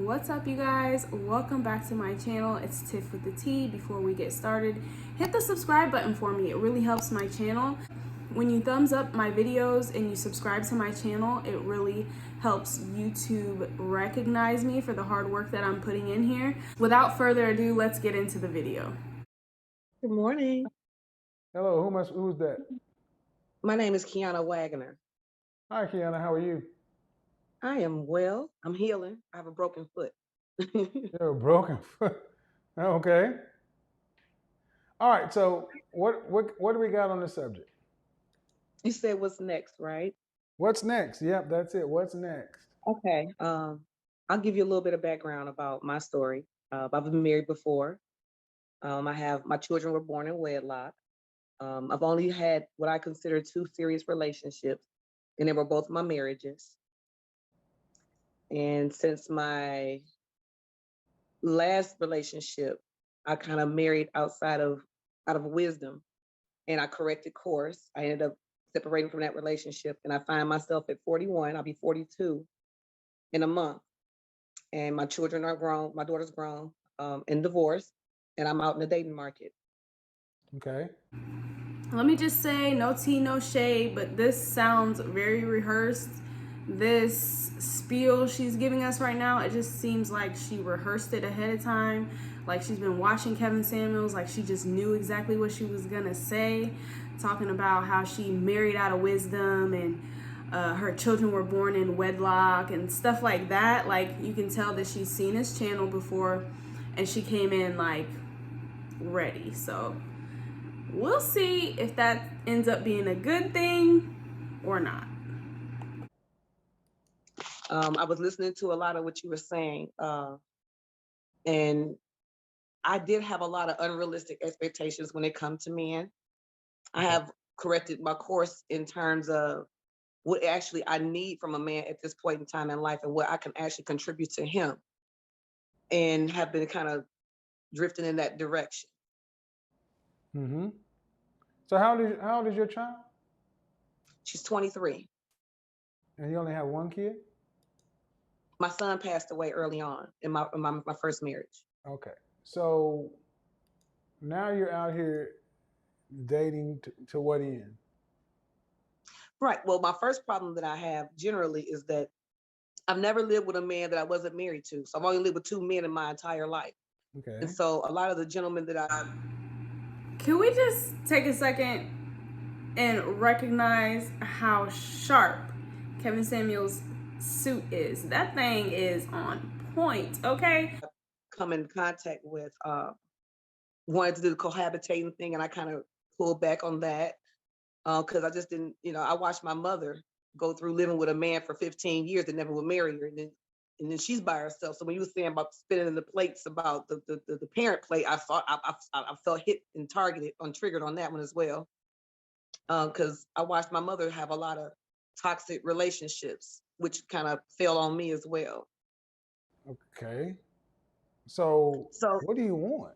What's up, you guys? Welcome back to my channel. It's Tiff with the T. Before we get started, hit the subscribe button for me. It really helps my channel. When you thumbs up my videos and you subscribe to my channel, it really helps YouTube recognize me for the hard work that I'm putting in here. Without further ado, let's get into the video. Good morning. Hello, who's that? My name is Kiana Wagner. Hi, Kiana. How are you? I am well. I'm healing. I have a broken foot. You have a broken foot. Okay. All right. So, what do we got on the subject? You said what's next, right? What's next? Yep, that's it. What's next? Okay. I'll give you a little bit of background about my story. I've been married before. My children were born in wedlock. I've only had what I consider two serious relationships, and they were both my marriages. And since my last relationship, I kind of married out of wisdom, and I corrected course. I ended up separating from that relationship, and I find myself at 41. I'll be 42 in a month, and my children are grown. My daughter's grown, and divorced, and I'm out in the dating market. Okay. Let me just say, no tea, no shade, but this sounds very rehearsed. This spiel she's giving us right now, it just seems like she rehearsed it ahead of time, like she's been watching Kevin Samuels, like she just knew exactly what she was gonna say, talking about how she married out of wisdom and her children were born in wedlock and stuff like that. Like, you can tell that she's seen his channel before and she came in like ready. So we'll see if that ends up being a good thing or not. I was listening to a lot of what you were saying, and I did have a lot of unrealistic expectations when it comes to men. I have corrected my course in terms of what actually I need from a man at this point in time in life and what I can actually contribute to him, and have been kind of drifting in that direction. Mm-hmm. So, how old is your child? She's 23. And you only have one kid? My son passed away early on in my first marriage. Okay. So now you're out here dating to what end? Right. Well, my first problem that I have generally is that I've never lived with a man that I wasn't married to. So I've only lived with two men in my entire life. Okay. And so a lot of the gentlemen that Can we just take a second and recognize how sharp Kevin Samuels' suit is? That thing is on point, okay? come in contact with wanted to do the cohabitating thing, and I kind of pulled back on that because I just didn't, I watched my mother go through living with a man for 15 years and never would marry her, and then she's by herself. So when you were saying about spinning the plates, about the parent plate, I felt hit and targeted, triggered on that one as well, because I watched my mother have a lot of toxic relationships, which kind of fell on me as well. Okay. So So what do you want?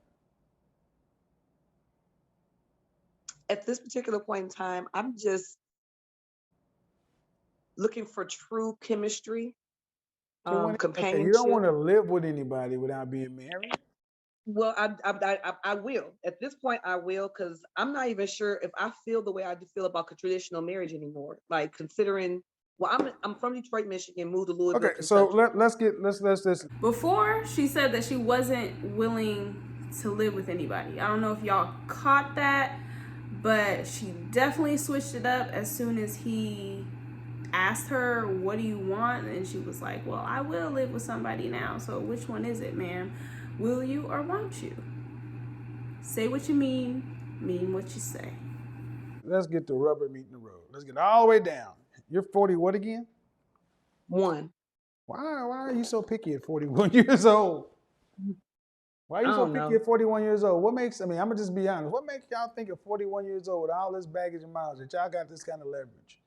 at this particular point in time, I'm just looking for true chemistry, So okay, you don't companionship. want to live with anybody without being married? Well, I will. At this point, I will, because I'm not even sure if I feel the way I do feel about traditional marriage anymore. Like, considering, well, I'm from Detroit, Michigan, moved to Louisville, Okay, so Kentucky. let's just Before, she said that she wasn't willing to live with anybody. I don't know if y'all caught that, but she definitely switched it up as soon as he asked her, "What do you want?" And she was like, "Well, I will live with somebody now. So which one is it, ma'am? Will you or won't you? Say what you mean what you say." let's get the rubber meeting the road. Let's get all the way down. You're 40 what again? One, Why are you so picky at 41 years old? Why are I you so don't picky know. at 41 years old? What makes, I mean, I'm gonna just be honest. What makes y'all think at 41 years old with all this baggage and miles that y'all got this kind of leverage?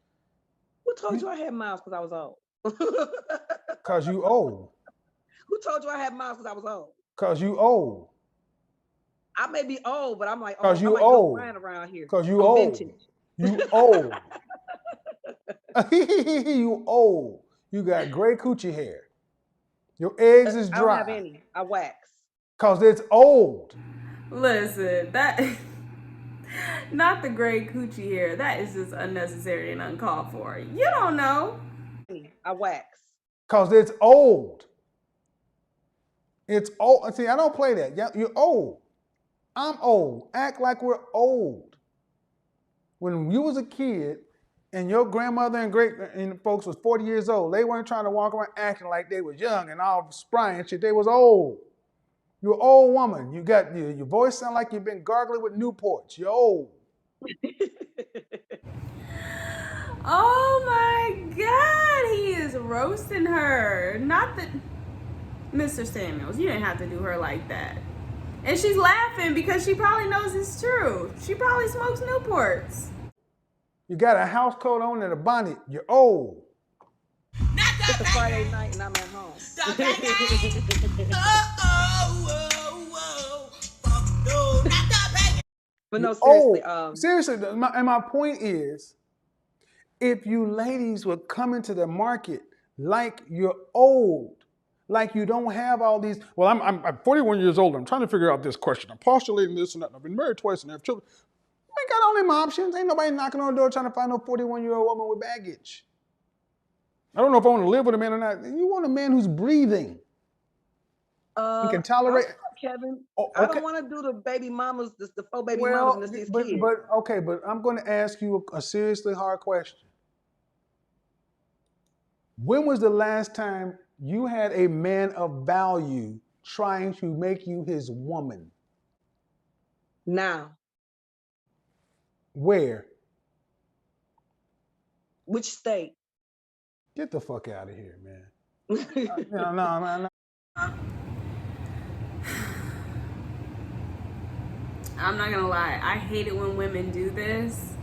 Who told you I had miles because I was old? Cause you old. Who told you I had miles because I was old? Cause you old. I may be old, but I'm like, Cause I'm you like Joe old. Ryan around here. Cause you I'm old. vintage. You old. You old. You got gray coochie hair. Your eggs is I don't have dry any. I wax. because it's old. Listen, that not the gray coochie hair. That is just unnecessary and uncalled for. You don't know. I wax. Because it's old. It's old. See, I don't play that. You're old. I'm old. Act like we're old. When you was a kid and your grandmother and great and folks was 40 years old, they weren't trying to walk around acting like they was young and all spry and shit. They was old. You're an old woman. You got your voice sound like you've been gargling with Newports. You're old. Oh my God, he is roasting her. Not that, Mr. Samuels, you didn't have to do her like that. And she's laughing because she probably knows it's true. She probably smokes Newports. You got a house coat on and a bonnet. You're old. It's a Friday night and I'm at home. But no, seriously. Seriously, and my point is, if you ladies would come into the market like you're old, like you don't have all these. Well, I'm 41 years old. I'm trying to figure out this question. I'm postulating this and that. I've been married twice and I have children. I ain't got all them options. Ain't nobody knocking on the door trying to find no 41-year-old woman with baggage. I don't know if I want to live with a man or not. You want a man who's breathing. He can tolerate. Kevin, okay. I don't want to do the baby mamas, the 4 baby mamas and the 6 kids. But I'm going to ask you a seriously hard question. When was the last time you had a man of value trying to make you his woman? Now. Where? Which state? Get the fuck out of here, man. No. I'm not gonna lie, I hate it when women do this.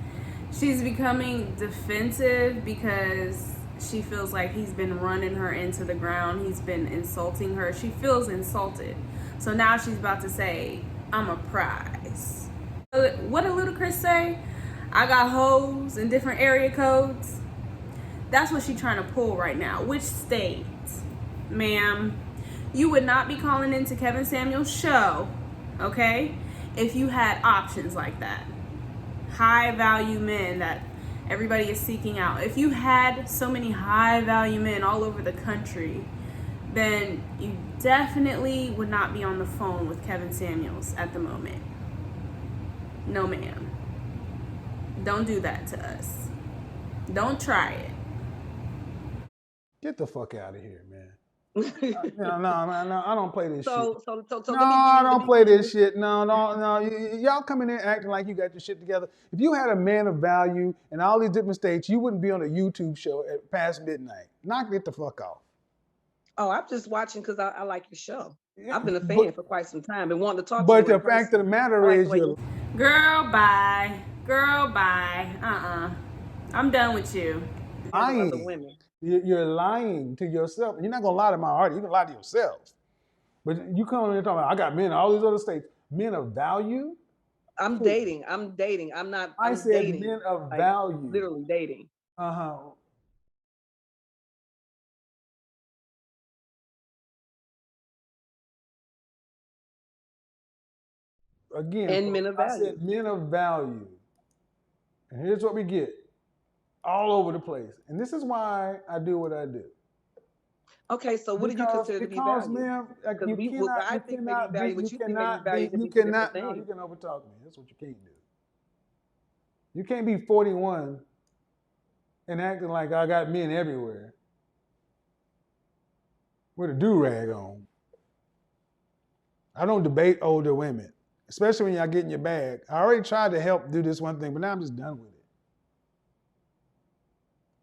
She's becoming defensive because she feels like he's been running her into the ground. He's been insulting her. She feels insulted. So now she's about to say, I'm a prize. What did Ludacris say? I got hoes in different area codes. That's what she's trying to pull right now. Which state? Ma'am, you would not be calling into Kevin Samuels' show, okay, if you had options like that. High value men that everybody is seeking out. If you had so many high value men all over the country, then you definitely would not be on the phone with Kevin Samuels at the moment. No, ma'am. Don't do that to us. Don't try it. Get the fuck out of here, man. No, I don't play this shit. I don't play this shit. No. Y'all coming in acting like you got your shit together. If you had a man of value in all these different states, you wouldn't be on a YouTube show at past midnight. Knock it the fuck off. Oh, I'm just watching because I like your show. Yeah, I've been a fan for quite some time and wanting to talk to you. But the fact of the matter is, girl, bye. I'm done with you. You're lying to yourself. You're not gonna lie to my heart. You can lie to yourself. But you come in and talking about, I got men in all these other states. Men of value. I'm dating. I'm not. I said dating. Men of value. Literally dating. Again, and men of value. I said men of value. And here's what we get. All over the place. And this is why I do what I do. Okay, so what do you consider to be value? Ma'am, you can overtalk me. That's what you can't do. You can't be 41 and acting like I got men everywhere with a do-rag on. I don't debate older women, especially when y'all get in your bag. I already tried to help do this one thing, but now I'm just done with it.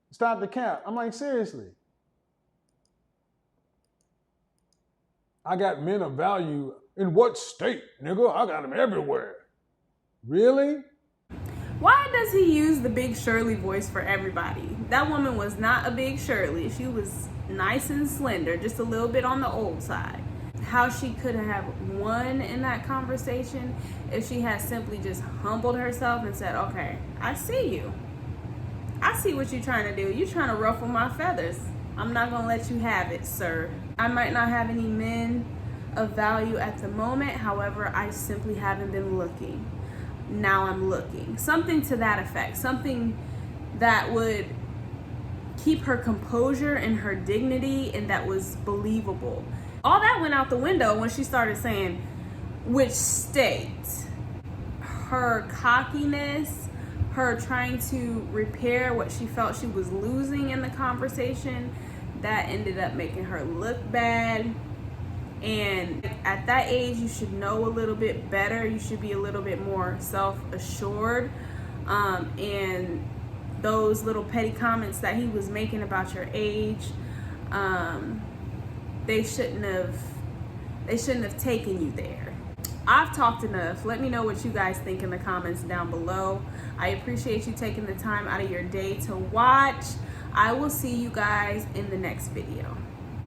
Stop the cap. I'm like, seriously. I got men of value in what state, nigga? I got them everywhere. Really? Why does he use the Big Shirley voice for everybody? That woman was not a Big Shirley. She was nice and slender, just a little bit on the old side. How she could have won in that conversation if she had simply just humbled herself and said, okay, I see you. I see what you're trying to do. You're trying to ruffle my feathers. I'm not going to let you have it, sir. I might not have any men of value at the moment. However, I simply haven't been looking. Now I'm looking. Something to that effect. Something that would keep her composure and her dignity and that was believable. All that went out the window when she started saying which state. Her cockiness, her trying to repair what she felt she was losing in the conversation, that ended up making her look bad. And at that age, you should know a little bit better. You should be a little bit more self-assured. And those little petty comments that he was making about your age, they shouldn't have taken you there. I've talked enough. Let me know what you guys think in the comments down below. I appreciate you taking the time out of your day to watch. I will see you guys in the next video.